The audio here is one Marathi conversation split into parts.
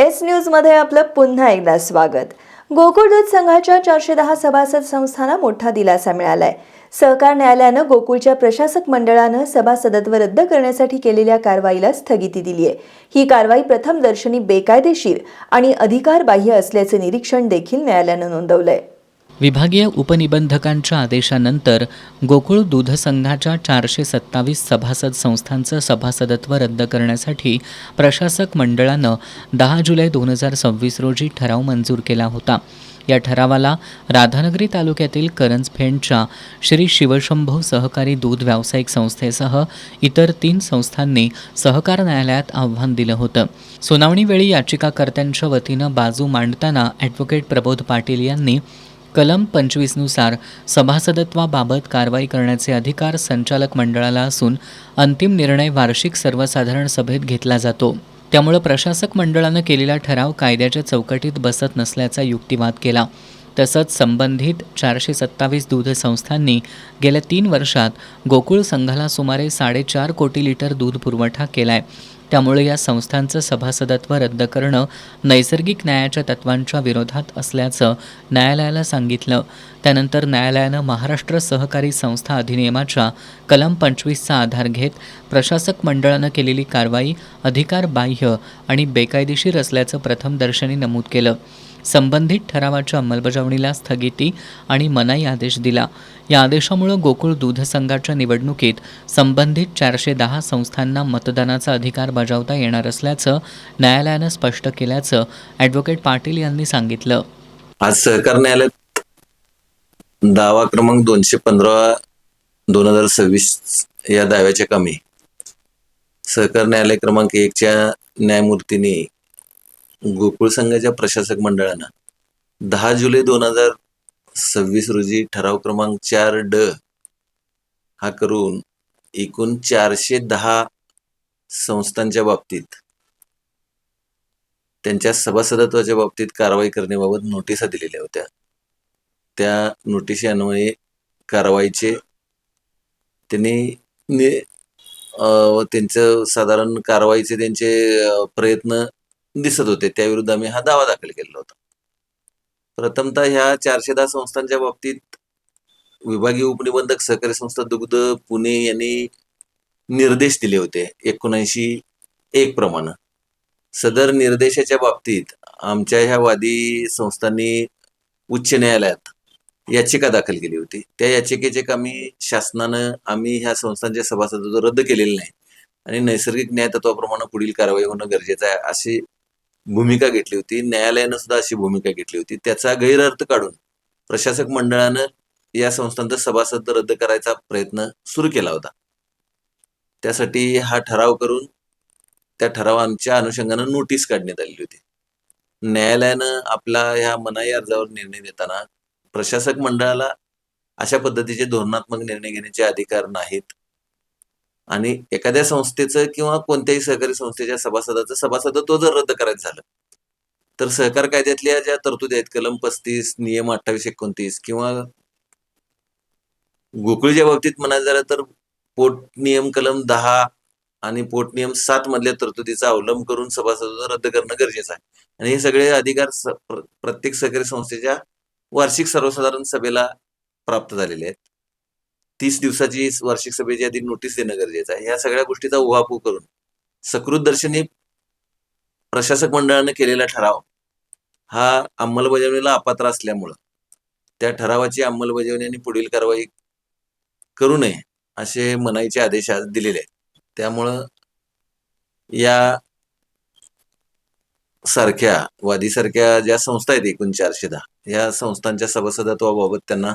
एस न्यूजमध्ये आपलं पुन्हा एकदा स्वागत। गोकुळ दूध संघाच्या 410 सभासद संस्थांना मोठा दिलासा मिळालाय। सहकार न्यायालयानं गोकुळच्या प्रशासक मंडळानं सभासदत्व रद्द करण्यासाठी केलेल्या कारवाईला स्थगिती दिली आहे। ही कारवाई प्रथमदर्शनी बेकायदेशीर आणि अधिकारबाह्य असल्याचे निरीक्षण देखील न्यायालयानं नोंदवलंय। विभागीय उपनिबंधकांच्या आदेशानंतर गोकुळ दूध संघाच्या 427 सभासद संस्थांचं सभासदत्व रद्द करण्यासाठी प्रशासक मंडळानं 10 जुलै 2026 रोजी ठराव मंजूर केला होता। या ठरावाला राधानगरी तालुक्यातील करंजफेंडच्या श्री शिवशंभो सहकारी दूध व्यावसायिक संस्थेसह इतर 3 संस्थांनी सहकार न्यायालयात आव्हान दिलं होतं। सुनावणीवेळी याचिकाकर्त्यांच्या वतीनं बाजू मांडताना ॲडव्होकेट प्रबोध पाटील यांनी कलम 25 नुसार सभासदत्वाबाबत कारवाई करण्याचे अधिकार संचालक मंडळाला असून अंतिम निर्णय वार्षिक सर्वसाधारण सभेत घेतला जातो। त्यामुळे प्रशासक मंडळानं केलेला ठराव कायद्याच्या चौकटीत बसत नसल्याचा युक्तिवाद केला। तसंच संबंधित 427 दूध संस्थांनी गेल्या 3 वर्षात गोकुळ संघाला सुमारे 4.5 कोटी लिटर दूध पुरवठा केलाय। त्यामुळे या संस्थांचं सभासदत्व रद्द करणं नैसर्गिक न्यायाच्या तत्वांच्या विरोधात असल्याचं न्यायालयाला सांगितलं। त्यानंतर न्यायालयानं महाराष्ट्र सहकारी संस्था अधिनियमाच्या कलम 25चा आधार घेत प्रशासक मंडळानं केलेली कारवाई अधिकारबाह्य आणि बेकायदेशीर असल्याचं प्रथमदर्शनी नमूद केलं। संबंधित ठरावाच्या अंमलबजावणीला स्थगिती आणि मनाई आदेश दिला। या आदेशामुळे गोकुळ दूध संघाच्या निवडणुकीत संबंधित 410 संस्थांना मतदानाचा अधिकार बजावता येणार असल्याचं न्यायालयानं स्पष्ट केल्याचं ॲडव्होकेट पाटील यांनी सांगितलं। आज सहकार न्यायालयात दावा क्रमांक 215/2026 या दाव्याच्या कामी सहकार न्यायालय क्रमांक 1च्या न्यायमूर्तींनी गोकुळ संघाच्या प्रशासक मंडळानं 10 जुलै 2026 रोजी ठराव क्रमांक 4D हा करून एकूण 410 संस्थांच्या बाबतीत त्यांच्या सभासदत्वाच्या बाबतीत कारवाई करण्याबाबत नोटिसा दिलेल्या होत्या। त्या नोटिशी अन्वये कारवाईचे त्यांनी त्यांचं साधारण कारवाईचे त्यांचे प्रयत्न दिसत होते। त्याविरुद्ध आम्ही हा दावा दाखल केलेला होता। प्रथमतः ह्या 410 संस्थांच्या बाबतीत विभागीय उपनिबंधक सहकारी संस्था दुग्ध पुणे यांनी निर्देश दिले होते 79(1) प्रमाणे। सदर निर्देशाच्या बाबतीत आमच्या ह्या वादी संस्थांनी उच्च न्यायालयात याचिका दाखल केली होती। त्या याचिकेचे कामी शासनानं आम्ही ह्या संस्थांचे सभासदत्व रद्द केलेले नाही आणि नैसर्गिक न्याय तत्वाप्रमाणे पुढील कारवाई होणं गरजेचं आहे अशी भूमिका घेतली होती। न्यायालयानं सुद्धा अशी भूमिका घेतली होती। त्याचा गैरअर्थ काढून प्रशासक मंडळानं या संस्थांचा सभासदत्व रद्द करायचा प्रयत्न सुरू केला होता। त्यासाठी हा ठराव करून त्या ठरावांच्या अनुषंगानं नोटीस काढण्यात आलेली होती। न्यायालयानं आपला ह्या मनाई अर्जावर निर्णय देताना प्रशासक मंडळाला अशा पद्धतीचे धोरणात्मक निर्णय घेण्याचे अधिकार नाहीत आणि एखाद्या संस्थेचं किंवा कोणत्याही सहकारी संस्थेच्या सभासदाचं सभासदत्व जर रद्द करायचं झालं तर सहकार कायद्यातल्या ज्या तरतुदी आहेत कलम 35 नियम 28-29 किंवा गोकुळच्या बाबतीत म्हणायचं झालं तर पोट नियम कलम 10 आणि पोट नियम 7 मधल्या तरतुदीचा अवलंब करून सभासदत्व रद्द करणं गरजेचं आहे आणि हे सगळे अधिकार प्रत्येक सहकारी संस्थेच्या वार्षिक सर्वसाधारण सभेला प्राप्त झालेले आहेत। 30 दिवसाची वार्षिक सभेच्या आधी नोटीस देणं गरजेचं आहे। या सगळ्या गोष्टीचा उहापोह करून सकृतदर्शनी प्रशासक मंडळानं केलेला ठराव हा अंमलबजावणीला अपात्र असल्यामुळं त्या ठरावाची अंमलबजावणी आणि पुढील कारवाई करू नये असे मनाईचे आदेश आज दिलेले आहेत। त्यामुळं या सारख्या वादीसारख्या ज्या संस्था आहेत एकूण 410 या संस्थांच्या सभासदत्वाबाबत त्यांना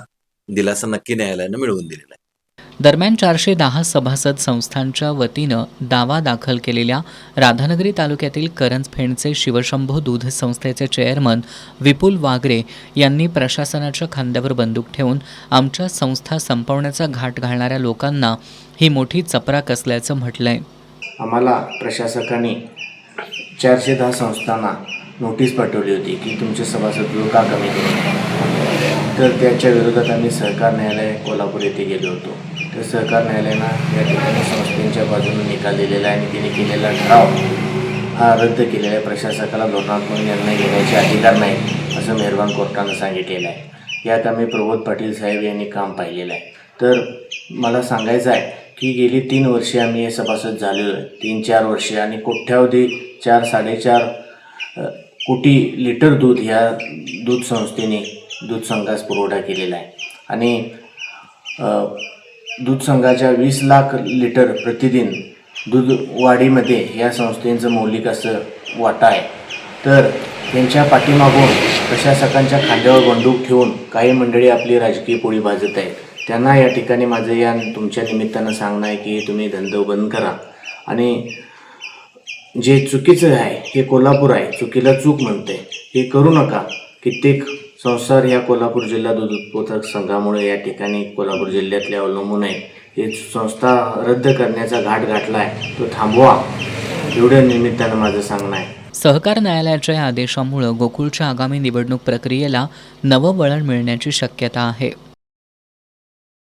दिलासा नक्की न्यायालयानं मिळवून दिलेला आहे। दरम्यान 410 सभासद संस्थांच्या वतीनं दावा दाखल केलेल्या राधानगरी तालुक्यातील करंजफेंडचे शिवशंभो दूध संस्थेचे चेअरमन विपुल वागरे यांनी प्रशासनाच्या खांद्यावर बंदूक ठेवून आमच्या संस्था संपवण्याचा घाट घालणाऱ्या लोकांना ही मोठी चपराक असल्याचं म्हटलंय। आम्हाला प्रशासकांनी 410 संस्थांना नोटीस पाठवली होती की तुमचे सभासदत्व का कमी करू, तर त्याच्या विरोधात आम्ही सहकार न्यायालय कोल्हापूर येथे गेलो होतो। तर सहकार न्यायालयानं या ठिकाणी संस्थेच्या बाजूने निकाल दिलेला आहे आणि तिने केलेला ठराव हा रद्द केलेला आहे. प्रशासकाला धोरणात्मक निर्णय घेण्याचे अधिकार नाहीत असं मेहरबान कोर्टानं सांगितलेलं आहे. यात आम्ही प्रबोध पाटील साहेब यांनी काम पाहिलेलं आहे. तर मला सांगायचं आहे की गेली 3 वर्षे आम्ही हे सभासद झालेलो आहे. 3-4 वर्षे आणि कोट्यावधी 4-4.5 कोटी लिटर दूध ह्या दूध संस्थेने दूध संघास पुरवठा केलेला आहे. आणि दूध संघाच्या 20 लाख लिटर प्रतिदिन दूध वाढीमध्ये या संस्थेचं मौलिक असं वाटा आहे. तर त्यांच्या पाठीमागून प्रशासकांच्या खांद्यावर बंदूक ठेवून काही मंडळी आपली राजकीय पोळी भाजत आहेत. त्यांना या ठिकाणी माझं या तुमच्या निमित्तानं सांगणं आहे की तुम्ही धंदा बंद करा आणि जे चुकीचं आहे हे कोल्हापूर आहे, चुकीला चूक म्हणते, हे करू नका. कित्येक संसार ह्या कोल्हापूर जिल्हा दूध उत्पादक संघामुळे या ठिकाणी कोल्हापूर जिल्ह्यातले अवलंबून आहेत. हे संस्था रद्द करण्याचा घाट गाठला आहे, तो थांबवा, एवढ्या निमित्तानं माझं सांगणं आहे. सहकार न्यायालयाच्या या आदेशामुळं गोकुळच्या आगामी निवडणूक प्रक्रियेला नवं वळण मिळण्याची शक्यता आहे.